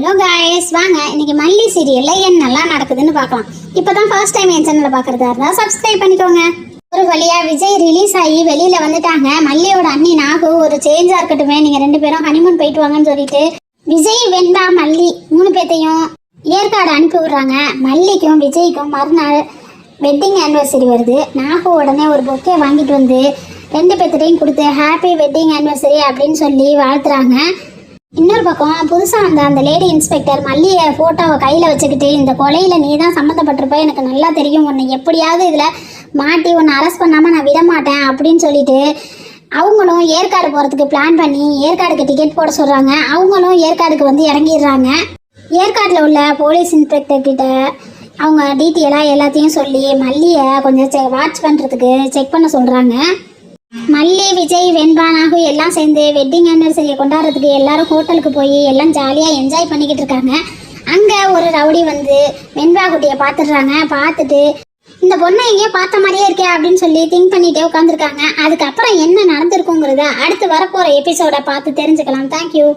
Hello guys, வாங்க இன்னைக்கு மல்லி சீரியல்ல என்னெல்லாம் நடக்குதுன்னு பார்க்கலாம். இப்போதான் ஃபர்ஸ்ட் டைம் என் சேனலை பார்க்குறதா இருந்தால் சப்ஸ்கிரைப் பண்ணிக்கோங்க. ஒரு வழியா விஜய் ரிலீஸ் ஆகி வெளியில வந்துட்டாங்க. மல்லியோட அண்ணி நாகு ஒரு சேஞ்சா இருக்கட்டுமே, நீங்க 2 பேரும் ஹனிமூன் போயிட்டு வாங்கன்னு சொல்லிட்டு விஜய், வெண்பா, மல்லி 3 பேர்த்தையும் ஏற்காடு அனுப்பி விடுறாங்க. மல்லிக்கும் விஜய்க்கும் மறுநாள் வெட்டிங் ஆனிவர்சரி வருது. நாகு உடனே ஒரு பொக்கே வாங்கிட்டு வந்து 2 பேர்த்திட்டையும் கொடுத்து ஹாப்பி வெட்டிங் ஆனிவர்சரி அப்படின்னு சொல்லி வாழ்த்துறாங்க. இன்னொரு பக்கம் புதுசாக வந்த அந்த லேடி இன்ஸ்பெக்டர் மல்லியை ஃபோட்டோவை கையில் வச்சுக்கிட்டு, இந்த கொலையில் நீ தான் சம்மந்தப்பட்டிருப்ப, எனக்கு நல்லா தெரியும், உன்னை எப்படியாவது இதில் மாட்டி உன்னை அரெஸ்ட் பண்ணாமல் நான் விட மாட்டேன் அப்படின்னு சொல்லிட்டு அவங்களும் ஏற்காடு போகிறதுக்கு பிளான் பண்ணி ஏற்காடுக்கு டிக்கெட் போட சொல்கிறாங்க. அவங்களும் ஏற்காடுக்கு வந்து இறங்கிடுறாங்க. ஏற்காட்டில் உள்ள போலீஸ் இன்ஸ்பெக்டர் கிட்ட அவங்க டீட்டெயிலாக எல்லாத்தையும் சொல்லி மல்லியை கொஞ்சம் வாட்ச் பண்ணுறதுக்கு செக் பண்ண சொல்கிறாங்க. மல்லி, விஜய், வெண்பா, நாகு எல்லாம் சேர்ந்து வெட்டிங் ஆனிவர்சரியை கொண்டாடுறதுக்கு எல்லாரும் ஹோட்டலுக்கு போய் எல்லாம் ஜாலியாக என்ஜாய் பண்ணிக்கிட்டு இருக்காங்க. அங்கே ஒரு ரவுடி வந்து வெண்பா குட்டியை பார்த்துடுறாங்க. பார்த்துட்டு இந்த பொண்ணை எங்கேயோ பார்த்த மாதிரியே இருக்கே அப்படின்னு சொல்லி திங்க் பண்ணிகிட்டே உட்காந்துருக்காங்க. அதுக்கப்புறம் என்ன நடந்திருக்குங்கிறத அடுத்து வரப்போகிற எபிசோடை பார்த்து தெரிஞ்சுக்கலாம். தேங்க்யூ.